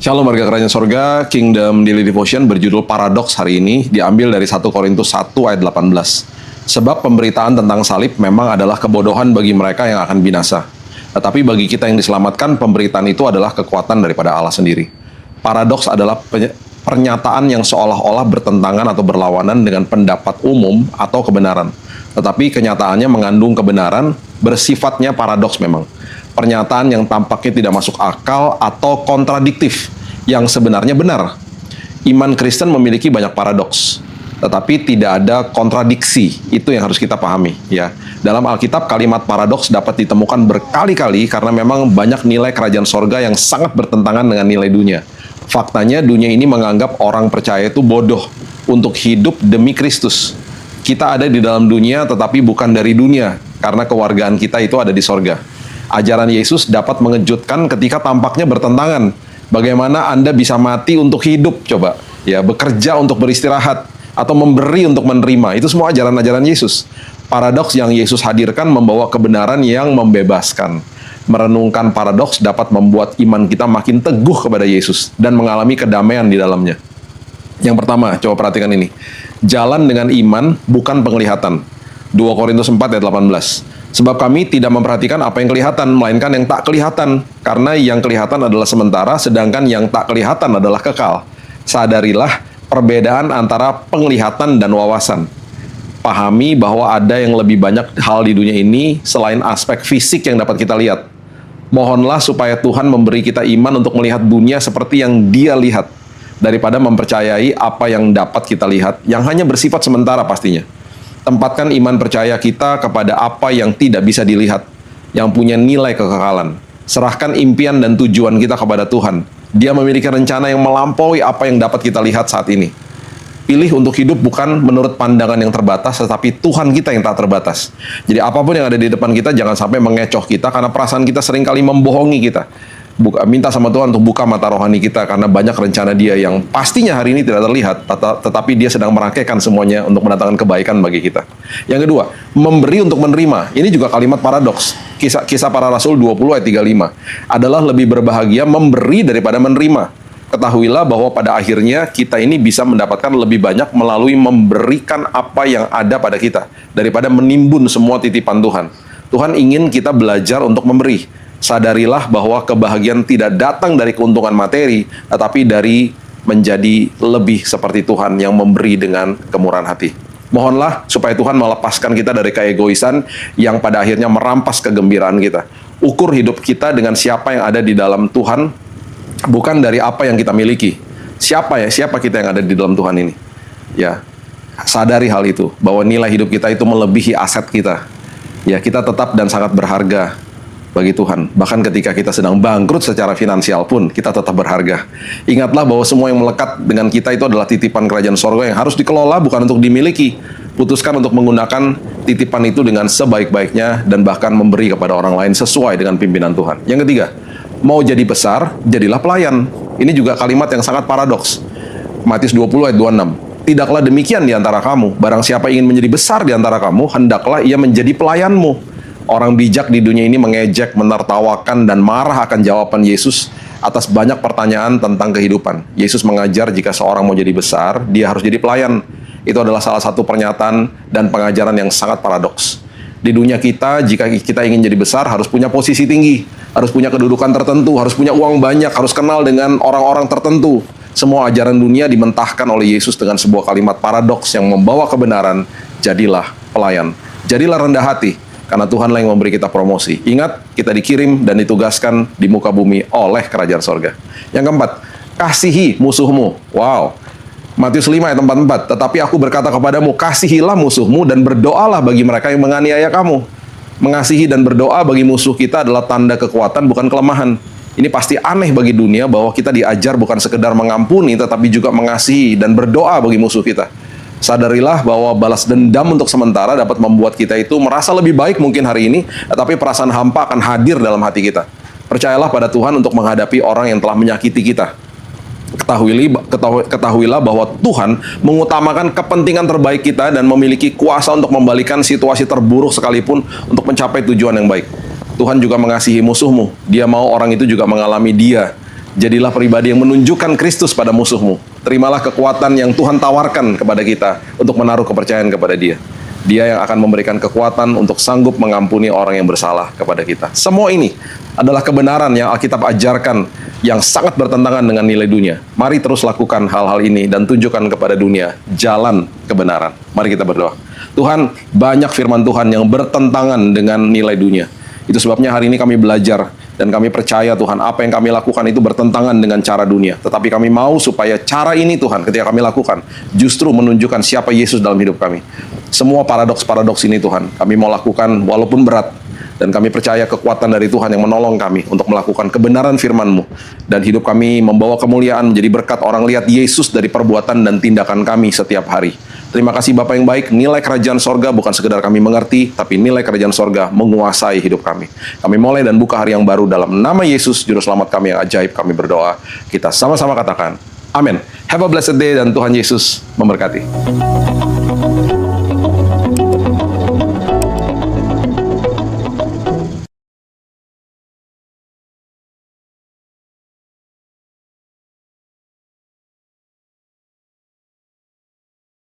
Shalom warga kerajaan sorga, Kingdom Daily Devotion berjudul Paradoks hari ini diambil dari 1 Korintus 1 ayat 18. Sebab pemberitaan tentang salib memang adalah kebodohan bagi mereka yang akan binasa. Tetapi bagi kita yang diselamatkan, pemberitaan itu adalah kekuatan daripada Allah sendiri. Paradoks adalah pernyataan yang seolah-olah bertentangan atau berlawanan dengan pendapat umum atau kebenaran. Tetapi kenyataannya mengandung kebenaran, bersifatnya paradoks memang. Pernyataan yang tampaknya tidak masuk akal atau kontradiktif, yang sebenarnya benar. Iman Kristen memiliki banyak paradoks, tetapi tidak ada kontradiksi. Itu yang harus kita pahami, ya. Dalam Alkitab, kalimat paradoks dapat ditemukan berkali-kali karena memang banyak nilai kerajaan sorga yang sangat bertentangan dengan nilai dunia. Faktanya, dunia ini menganggap orang percaya itu bodoh untuk hidup demi Kristus. Kita ada di dalam dunia, tetapi bukan dari dunia, karena kewargaan kita itu ada di sorga. Ajaran Yesus dapat mengejutkan ketika tampaknya bertentangan. Bagaimana Anda bisa mati untuk hidup, coba. Ya, bekerja untuk beristirahat, atau memberi untuk menerima. Itu semua ajaran-ajaran Yesus. Paradoks yang Yesus hadirkan membawa kebenaran yang membebaskan. Merenungkan paradoks dapat membuat iman kita makin teguh kepada Yesus dan mengalami kedamaian di dalamnya. Yang pertama, coba perhatikan ini. Jalan dengan iman bukan penglihatan. 2 Korintus 4 ayat 18. Sebab kami tidak memperhatikan apa yang kelihatan, melainkan yang tak kelihatan. Karena yang kelihatan adalah sementara, sedangkan yang tak kelihatan adalah kekal. Sadarilah perbedaan antara penglihatan dan wawasan. Pahami bahwa ada yang lebih banyak hal di dunia ini selain aspek fisik yang dapat kita lihat. Mohonlah supaya Tuhan memberi kita iman untuk melihat dunia seperti yang Dia lihat, daripada mempercayai apa yang dapat kita lihat, yang hanya bersifat sementara pastinya. Tempatkan iman percaya kita kepada apa yang tidak bisa dilihat, yang punya nilai kekekalan. Serahkan impian dan tujuan kita kepada Tuhan. Dia memiliki rencana yang melampaui apa yang dapat kita lihat saat ini. Pilih untuk hidup bukan menurut pandangan yang terbatas, tetapi Tuhan kita yang tak terbatas. Jadi apapun yang ada di depan kita, jangan sampai mengecoh kita, karena perasaan kita seringkali membohongi kita. Minta sama Tuhan untuk buka mata rohani kita, karena banyak rencana Dia yang pastinya hari ini tidak terlihat, tetapi Dia sedang merangkaikan semuanya untuk mendatangkan kebaikan bagi kita. Yang kedua, memberi untuk menerima. Ini juga kalimat paradoks. Kisah para Rasul 20 ayat 35 adalah lebih berbahagia memberi daripada menerima. Ketahuilah bahwa pada akhirnya kita ini bisa mendapatkan lebih banyak melalui memberikan apa yang ada pada kita daripada menimbun semua titipan Tuhan. Tuhan ingin kita belajar untuk memberi. Sadarilah bahwa kebahagiaan tidak datang dari keuntungan materi, tetapi dari menjadi lebih seperti Tuhan yang memberi dengan kemurahan hati. Mohonlah supaya Tuhan melepaskan kita dari keegoisan yang pada akhirnya merampas kegembiraan kita. Ukur hidup kita dengan siapa yang ada di dalam Tuhan, bukan dari apa yang kita miliki. Siapa kita yang ada di dalam Tuhan ini? Ya, sadari hal itu, bahwa nilai hidup kita itu melebihi aset kita. Ya, kita tetap dan sangat berharga bagi Tuhan. Bahkan ketika kita sedang bangkrut secara finansial pun, kita tetap berharga. Ingatlah bahwa semua yang melekat dengan kita itu adalah titipan kerajaan sorga yang harus dikelola, bukan untuk dimiliki. Putuskan untuk menggunakan titipan itu dengan sebaik-baiknya dan bahkan memberi kepada orang lain sesuai dengan pimpinan Tuhan. Yang ketiga, mau jadi besar, jadilah pelayan. Ini juga kalimat yang sangat paradoks. Matius 20 ayat 26. Tidaklah demikian di antara kamu. Barang siapa ingin menjadi besar di antara kamu, hendaklah ia menjadi pelayanmu. Orang bijak di dunia ini mengejek, menertawakan, dan marah akan jawaban Yesus atas banyak pertanyaan tentang kehidupan. Yesus mengajar jika seorang mau jadi besar, dia harus jadi pelayan. Itu adalah salah satu pernyataan dan pengajaran yang sangat paradoks. Di dunia kita, jika kita ingin jadi besar, harus punya posisi tinggi, harus punya kedudukan tertentu, harus punya uang banyak, harus kenal dengan orang-orang tertentu. Semua ajaran dunia dimentahkan oleh Yesus dengan sebuah kalimat paradoks yang membawa kebenaran. Jadilah pelayan, jadilah rendah hati, karena Tuhanlah yang memberi kita promosi. Ingat, kita dikirim dan ditugaskan di muka bumi oleh kerajaan sorga. Yang keempat, kasihi musuhmu. Wow. Matius 5 ayat 44. Tetapi aku berkata kepadamu, kasihilah musuhmu dan berdoalah bagi mereka yang menganiaya kamu. Mengasihi dan berdoa bagi musuh kita adalah tanda kekuatan, bukan kelemahan. Ini pasti aneh bagi dunia bahwa kita diajar bukan sekedar mengampuni, tetapi juga mengasihi dan berdoa bagi musuh kita. Sadarilah bahwa balas dendam untuk sementara dapat membuat kita itu merasa lebih baik mungkin hari ini, tetapi perasaan hampa akan hadir dalam hati kita. Percayalah pada Tuhan untuk menghadapi orang yang telah menyakiti kita. Ketahuilah bahwa Tuhan mengutamakan kepentingan terbaik kita dan memiliki kuasa untuk membalikan situasi terburuk sekalipun untuk mencapai tujuan yang baik. Tuhan juga mengasihi musuhmu. Dia mau orang itu juga mengalami Dia. Jadilah pribadi yang menunjukkan Kristus pada musuhmu. Terimalah kekuatan yang Tuhan tawarkan kepada kita untuk menaruh kepercayaan kepada Dia. Dia yang akan memberikan kekuatan untuk sanggup mengampuni orang yang bersalah kepada kita. Semua ini adalah kebenaran yang Alkitab ajarkan yang sangat bertentangan dengan nilai dunia. Mari terus lakukan hal-hal ini dan tunjukkan kepada dunia jalan kebenaran. Mari kita berdoa. Tuhan, banyak firman Tuhan yang bertentangan dengan nilai dunia. Itu sebabnya hari ini kami belajar dan kami percaya Tuhan, apa yang kami lakukan itu bertentangan dengan cara dunia. Tetapi kami mau supaya cara ini Tuhan, ketika kami lakukan, justru menunjukkan siapa Yesus dalam hidup kami. Semua paradoks-paradoks ini Tuhan, kami mau lakukan walaupun berat. Dan kami percaya kekuatan dari Tuhan yang menolong kami untuk melakukan kebenaran firman-Mu. Dan hidup kami membawa kemuliaan menjadi berkat orang lihat Yesus dari perbuatan dan tindakan kami setiap hari. Terima kasih Bapa yang baik, nilai kerajaan sorga bukan sekedar kami mengerti, tapi nilai kerajaan sorga menguasai hidup kami. Kami mulai dan buka hari yang baru dalam nama Yesus, Juru Selamat kami yang ajaib, kami berdoa. Kita sama-sama katakan, amin. Have a blessed day dan Tuhan Yesus memberkati.